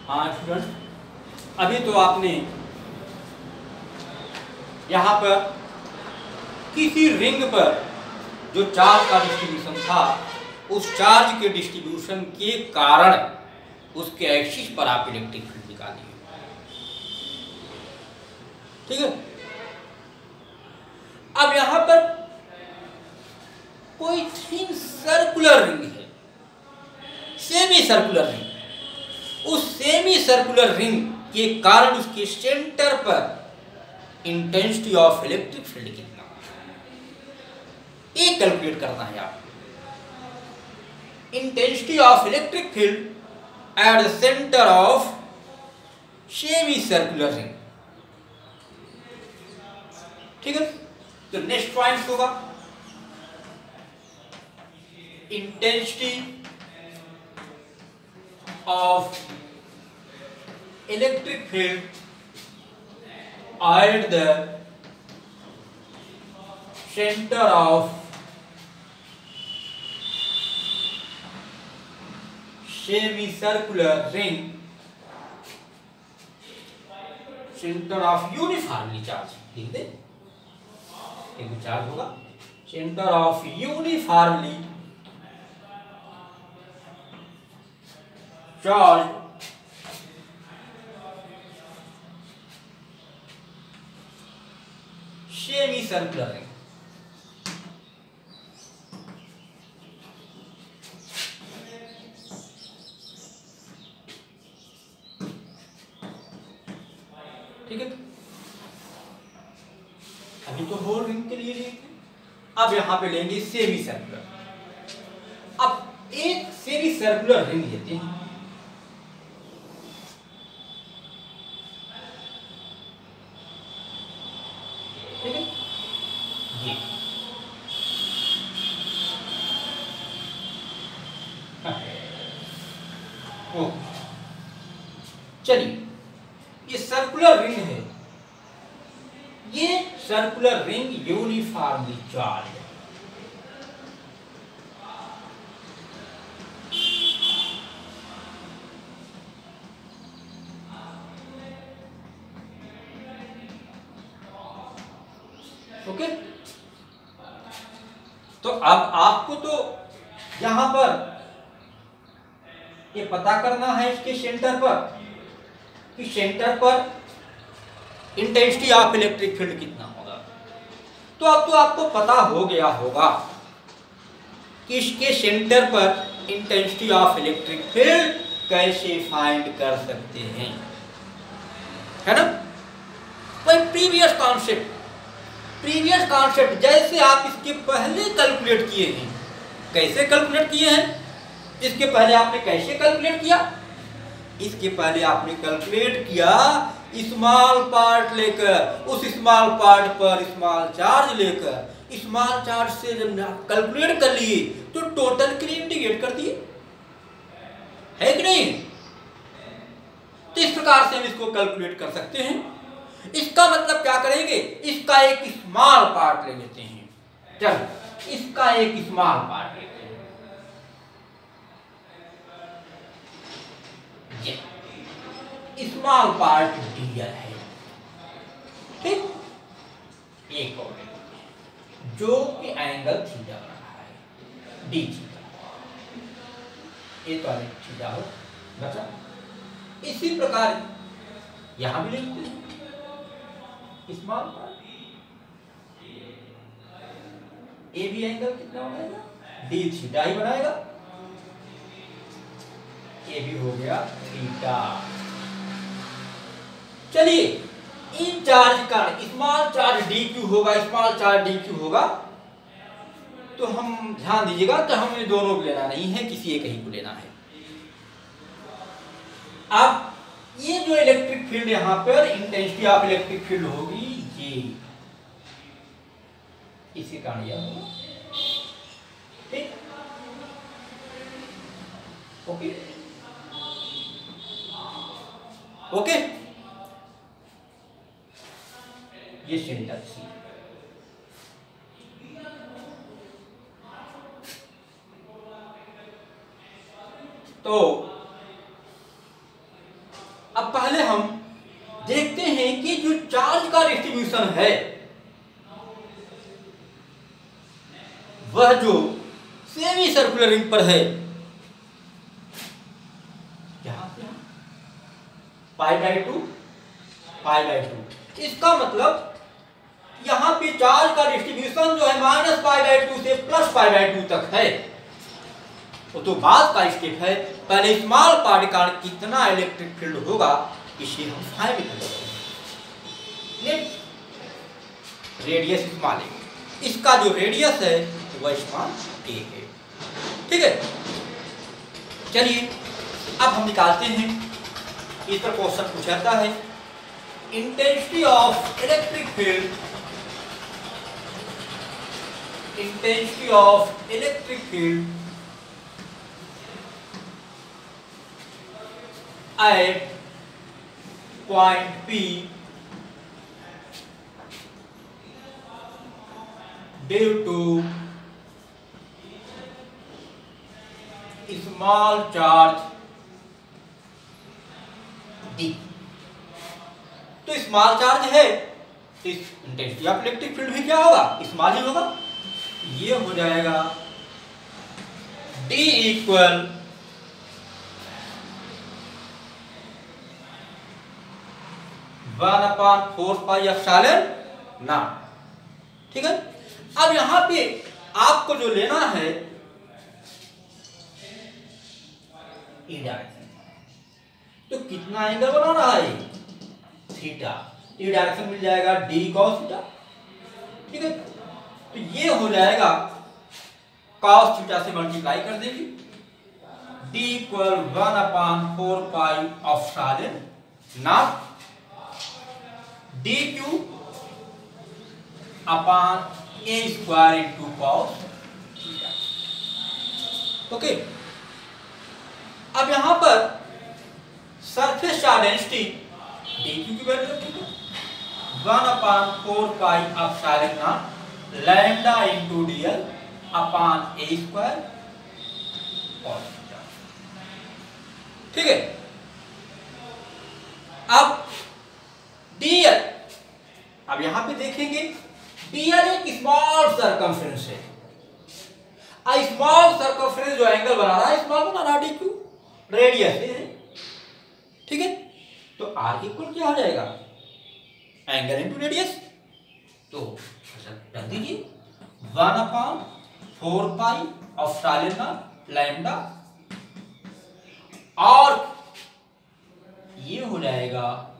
हाँ स्टूडेंट, अभी तो आपने यहाँ पर किसी रिंग पर जो चार्ज का डिस्ट्रीब्यूशन था, उस चार्ज के डिस्ट्रीब्यूशन के कारण उसके एक्सिस पर आप इलेक्ट्रिक फील्ड निकालिए। ठीक है। अब यहाँ पर कोई थिन सर्कुलर रिंग है, सेमी सर्कुलर रिंग। उस सेमी सर्कुलर रिंग के कारण उसके सेंटर पर इंटेंसिटी ऑफ इलेक्ट्रिक फील्ड कितना, ये कैलकुलेट करना है आपको। Intensity of electric field at the centre of semi circular ring. ठीक है। तो नेक्स्ट पॉइंट होगा intensity of electric field at the center of semicircular ring, center of uniformly charge, लिख दे, एक चार्ज होगा center of uniformly charged semi circular ring. ठीक है। अभी तो होल रिंग के लिए लेंगे, अब यहां पे लेंगे सेमी सर्कुलर। अब एक सेमी सर्कुलर रिंग लेते हैं, ठीक है। ये ओ चलिए, ये सर्कुलर रिंग है, ये सर्कुलर रिंग यूनिफॉर्मली चार्ज है। ओके। तो अब आपको तो यहां पर ये पता करना है इसके सेंटर पर कि सेंटर पर इंटेंसिटी ऑफ इलेक्ट्रिक फील्ड कितना होगा। तो अब तो आपको पता हो गया होगा कि इसके सेंटर पर इंटेंसिटी ऑफ इलेक्ट्रिक फील्ड कैसे फाइंड कर सकते हैं, है ना। वही प्रीवियस कॉन्सेप्ट जैसे आप इसके पहले कैलकुलेट किए हैं। कैसे कैलकुलेट किए हैं? इसके पहले आपने कैसे कैलकुलेट किया? इसके पहले आपने कैलकुलेट किया स्मॉल पार्ट लेकर, उस स्मॉल पार्ट पर स्मॉल चार्ज लेकर, स्मॉल चार्ज से जब कैलकुलेट कर लिए तो टोटल के लिए इंटीग्रेट कर दिए, है कि नहीं। तो इस प्रकार से हम इसको कैलकुलेट कर सकते हैं। इसका मतलब क्या करेंगे, इसका एक स्मॉल पार्ट ले लेते हैं। चलो इसका एक स्मॉल पार्ट लेते हैं, स्मॉल पार्ट डीएल है, ठीक। एक और जो कि एंगल थीटा बना है, डी थीटा, ये तो थीटा हो बचा। इसी प्रकार यहां भी लिखते हैं स्मॉल पार्ट, ए भी एंगल कितना बनाएगा, डी थीटा ही बनाएगा। ये भी हो गया थीटा। चलिए इन चार्ज का स्मॉल चार्ज डी क्यू होगा, स्मॉल चार्ज डी क्यू होगा। तो हम ध्यान दीजिएगा कि हमें दोनों को लेना नहीं है, किसी एक ही को लेना है। अब ये जो इलेक्ट्रिक फील्ड यहां पर इंटेंसिटी ऑफ इलेक्ट्रिक फील्ड होगी, ये इसी कारण यह होगा, ठीक। ओके ओके, ये सेंटर सी। तो अब पहले हम देखते हैं कि जो चार्ज का डिस्ट्रीब्यूशन है वह जो सेमी सर्कुलर रिंग पर है, यहां से π/2 π/2, इसका मतलब यहां पे चार्ज का डिस्ट्रीब्यूशन जो है -π/2 से +π/2 तक है। वो तो बाद का स्टेप है, पहले स्मॉल पार्ट का कितना इलेक्ट्रिक फील्ड होगा इसे हम फाइंड करेंगे। रेडियस स्मॉल है, इसका जो रेडियस है वह स्मॉल a है। ठीक है, चलिए अब हम निकालते हैं। इस पर क्वेश्चन पूछा है intensity of electric field, intensity of electric field at point P due to small charge D। तो स्मॉल चार्ज है तो इंटेंसिटी ऑफ इलेक्ट्रिक फील्ड भी क्या होगा, स्मॉल ही होगा। ये हो जाएगा D इक्वल 1/4πε0। ठीक है, अब यहां पे आपको जो लेना है ई डायरेक्शन, तो कितना एंगल बना रहा है थीटा, ई डायरेक्शन मिल जाएगा d cos थीटा। ठीक है, तो ये हो जाएगा cos थीटा से मल्टीप्लाई कर देंगे, d equal 1/4πε0 dq upon a square into cos theta. Okay, अब यहां पर सरफेस चार्ज डेंसिटी dq की वैल्यू रखेंगे 1/4πε0 lambda into dl upon a square cos theta. ठीक है, अब dl, अब यहां पे देखेंगे dl एक स्मॉल सर्कमफ्रेंस है, स्मॉल सर्कमफ्रेंस जो एंगल बना रहा है स्मॉल बना रहा है dq, रेडियस है। ठीक है, तो r इक्वल क्या हो जाएगा, एंगल इंटू रेडियस। तो रख दीजिए 1/4πε0 लैम्डा, और ये हो जाएगा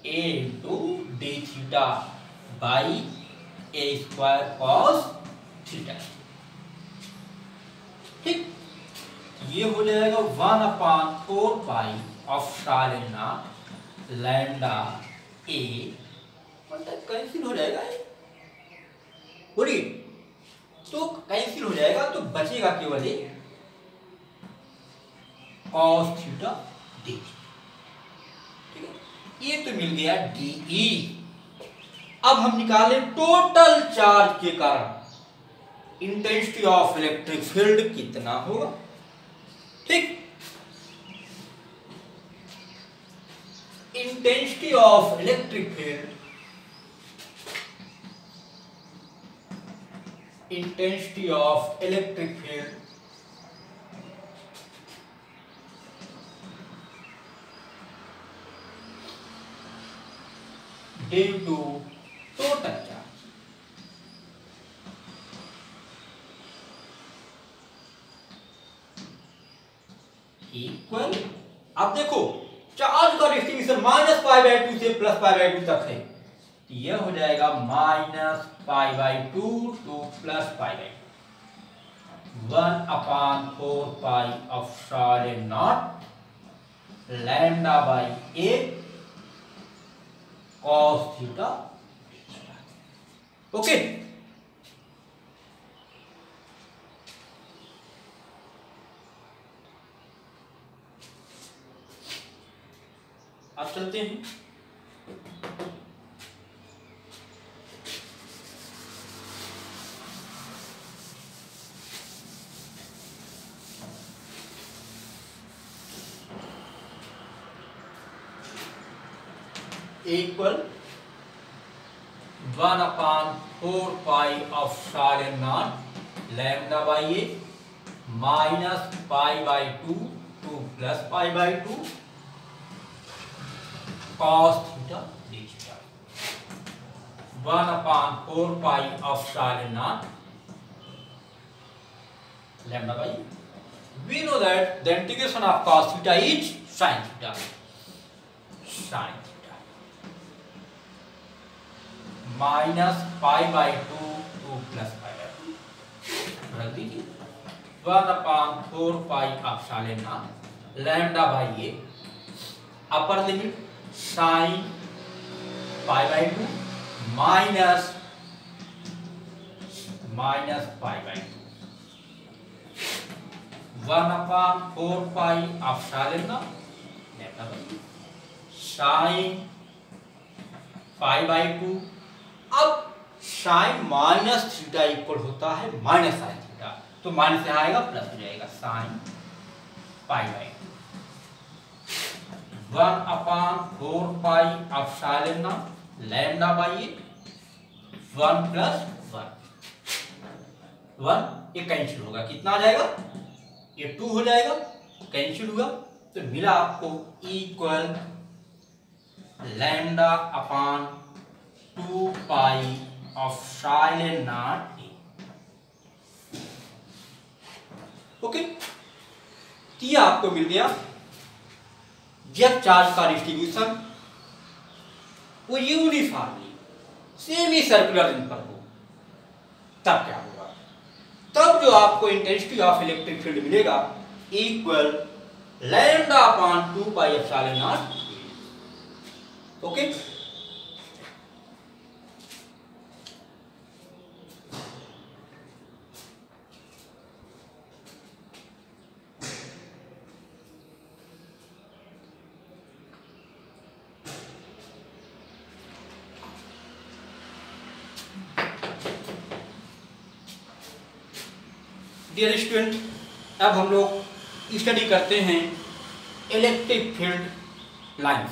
a into D theta by a square cos theta. ठीक, ये हो जाएगा 1/4πε0 लैम्डा a, मतलब कैंसिल हो जाएगा, बोलिए, तो कैंसिल हो जाएगा तो बचेगा केवल cos थीटा डी। ठीक है, ये तो मिल गया dE। अब हम निकालें टोटल चार्ज के कारण इंटेंसिटी ऑफ इलेक्ट्रिक फील्ड कितना होगा। ठीक, intensity of electric field, intensity of electric field due to total charge equal, अब देखो चार्ज का डिस्ट्रीब्यूशन -π/2 से +π/2 तक है, तो यह हो जाएगा -π/2 to +π/2 1/4πε0 lambda by a cos theta. Okay, अब चलते हैं equal 1/4 pi lambda by a minus π/2 2 plus π/2 cos theta d theta 1/4 pi lambda by e. We know that the integration of cos theta is sin theta. Sin theta minus π/2 2 plus π/2 रख दीजिए 1/4 pi lambda by a upper limit sin π/2 minus π/2 1/4 pi lambda by sin π/2। अब sign minus theta equal होता है minus sine theta, तो minus यहाँ आएगा plus हो जाएगा sine π/2 1/4 pi lambda by 1 plus 1 ये कैंसिल होगा, कितना आ जाएगा ये 2 हो जाएगा, कैंसिल हुआ तो मिला आपको equal lambda upon 2 pi epsilon not a. Okay, ये आपको मिल गया जब चार्ज का डिस्ट्रीब्यूशन वो यूनिफॉर्मली सेमी सर्कुलर इन पर हो तब क्या होगा, तब जो आपको इंटेंसिटी ऑफ इलेक्ट्रिक फील्ड मिलेगा equal lambda upon 2 pi epsilon naught. Okay, dear student, अब हम लोग स्टडी करते हैं electric field lines.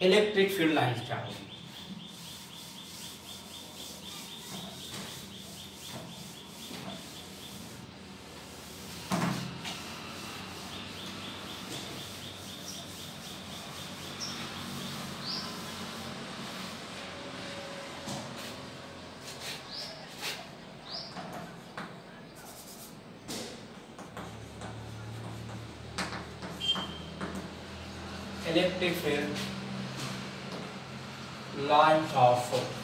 Electric field lines क्या होगी? Electric field lines of force.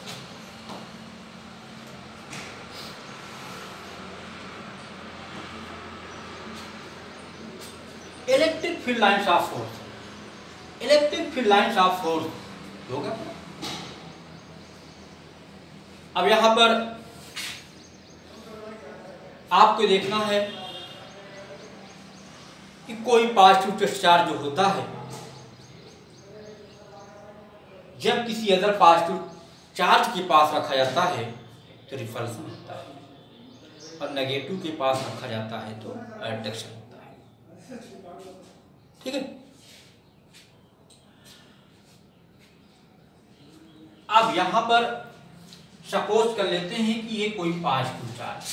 Electric field lines of force. Electric field lines of force होगा। अब यहां पर आपको देखना है कि कोई पॉजिटिव डिस्चार्ज जो होता है जब किसी अदर पॉजिटिव चार्ज के पास रखा जाता है तो रिपल्सन होता है, और नेगेटिव के पास रखा जाता है तो अट्रैक्शन होता है। ठीक है, अब यहां पर सपोज कर लेते हैं कि ये कोई पॉजिटिव चार्ज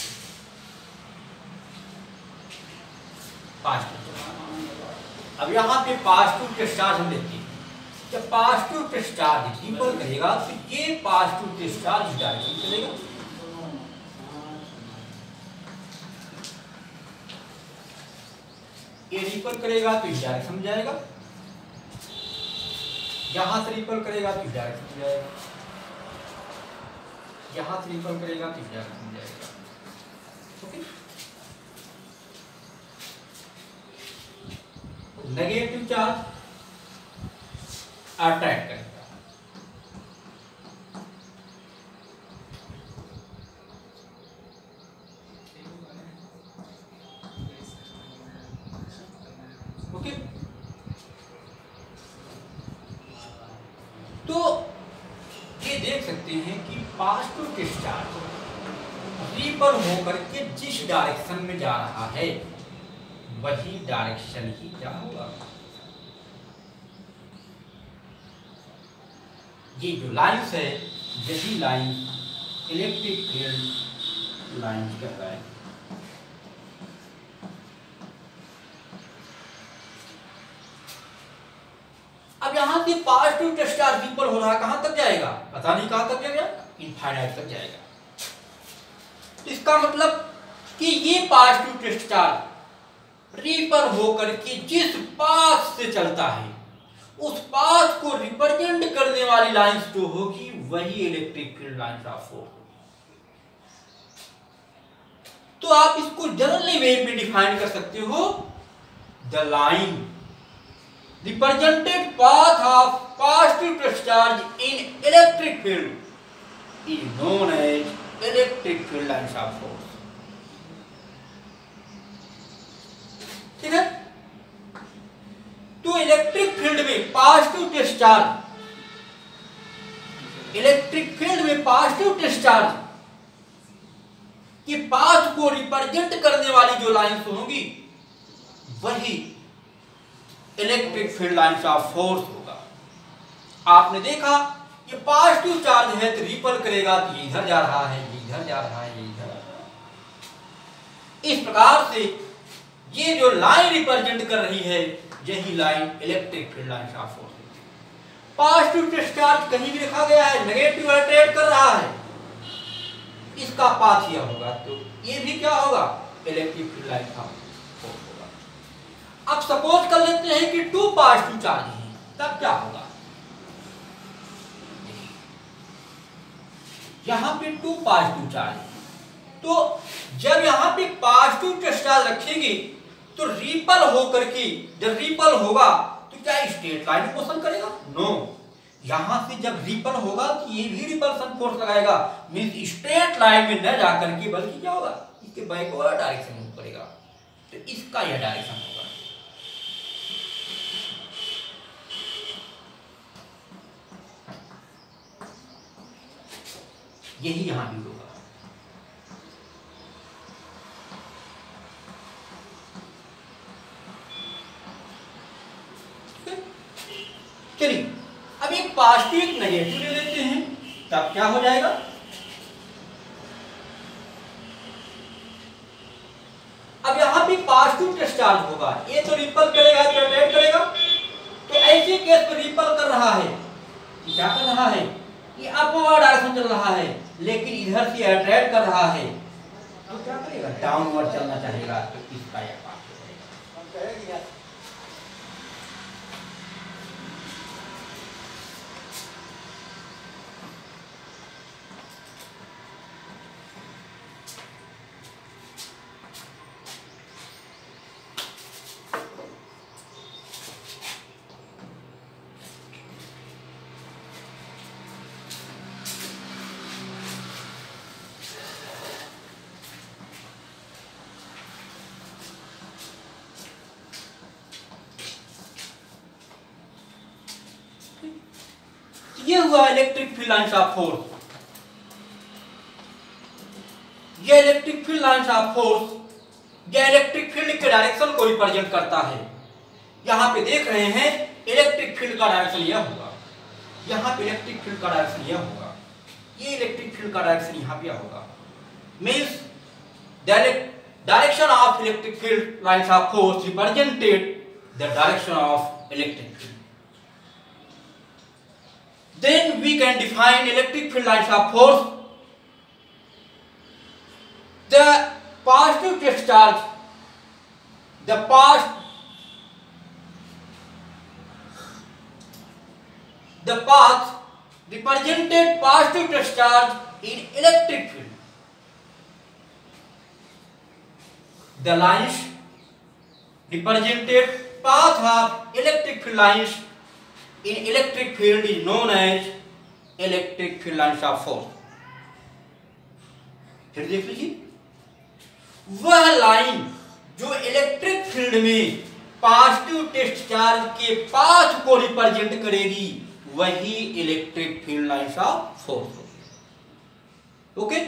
अब यहां पे पॉजिटिव डिस्चार्ज हम लेते हैं। जब पॉजिटिव डिस्चार्ज रिपल करेगा तो ये पॉजिटिव डिस्चार्ज इस डायरेक्शन में चलेगा, ये रिपल करेगा तो इस डायरेक्शन में जाएगा, यहां से रिपल करेगा तो इस डायरेक्शन में जाएगा, यहां से रिपल करेगा तो इस डायरेक्शन में जाएगा। ओके, नेगेटिव चार्ज अट्रैक्ट करेगा, ओके। तो ये देख सकते हैं कि पॉजिटिव डिस्चार्ज रिपल होकर के जिस डायरेक्शन में जा रहा है वही डायरेक्शन ही क्या होगा, ये जो लाइंस है यही लाइन इलेक्ट्रिक फील्ड लाइंस कहलाए। अब यहां से पॉजिटिव डिस्चार्ज रिपल हो रहा है, कहां तक जाएगा पता नहीं, कहां तक जाएगा, इनफाइनाइट तक जाएगा। इसका मतलब कि ये पॉजिटिव डिस्चार्ज रिपल होकर के जिस पाथ से चलता है उस पाथ को रिप्रेजेंट करने वाली लाइंस जो होगी वही electric field lines of force. तो आप इसको जनरली वे में डिफाइन कर सकते हो, the line represented path of positive discharge in electric field is known as electric field lines of force. ठीक है, तो इलेक्ट्रिक फील्ड में पॉजिटिव डिस्चार्ज, इलेक्ट्रिक फील्ड में पॉजिटिव डिस्चार्ज के पाथ को रिप्रेजेंट करने वाली जो लाइंस होंगी वही electric field lines of force होगा। आपने देखा ये पॉजिटिव चार्ज है तो रिपल करेगा, तो ये इधर जा रहा है, ये इधर जा रहा है, ये इधर जा रहा है। इस प्रकार से ये जो लाइन रिप्रेजेंट कर रही है यही line electric field lines of force है। पॉजिटिव डिस्चार्ज कहीं भी लिखा गया है, नेगेटिव अट्रैक्ट कर रहा है, इसका पाथ यह होगा, तो ये भी क्या होगा, electric field lines of force होगा। अब सपोज कर लेते हैं कि 2 पॉजिटिव चार्ज हैं, तब क्या होगा, यहां पे 2 पॉजिटिव चार्ज है, तो जब यहां पे पॉजिटिव डिस्चार्ज रखेंगे तो रिपल होकर के जब रिपल होगा तो क्या स्ट्रेट लाइन में मोशन करेगा, नो, यहां से जब रिपल होगा तो ये भी रिपल्सन फोर्स लगाएगा, मींस स्ट्रेट लाइन में न जाकर के बल्कि क्या होगा, इसके बैकवर्ड डायरेक्शन में करेगा, तो इसका यह डायरेक्शन होगा। यही यहां भी होगा। चलिए अब एक पॉजिटिव एक नेगेटिव ले लेते हैं, तब क्या हो जाएगा, अब यहां भी पॉजिटिव डिस्चार्ज होगा, ये तो रिपल करेगा, तो अट्रैक्ट करेगा, तो ऐसे केस में रिपल कर रहा है, क्या कर रहा है, ये अपवर्ड डायरेक्शन चल रहा है, लेकिन इधर से अट्रैक्ट कर रहा है, तो क्या करेगा, डाउनवर्ड चलना चाहेगा, तो इसका यह पाथ करेगा। ये हुआ electric field lines of force. ये electric field lines of force या इलेक्ट्रिक फील्ड के डायरेक्शन को रिप्रेजेंट करता है। यहां पे देख रहे हैं इलेक्ट्रिक फील्ड का डायरेक्शन यह होगा, यहां पे इलेक्ट्रिक फील्ड का डायरेक्शन यह होगा, ये इलेक्ट्रिक फील्ड का डायरेक्शन यहां पे होगा, means direction of electric field lines of force represented the direction of electric field. Then we can define electric field lines of force. The positive discharge, the path represented positive discharge in electric field. The lines represented path of electric field lines in electric field is known as electric field lines of force. फिर देख लीजिए, वह line जो electric field में positive discharge के path को represent करेगी वही electric field lines of force होगी। ओके।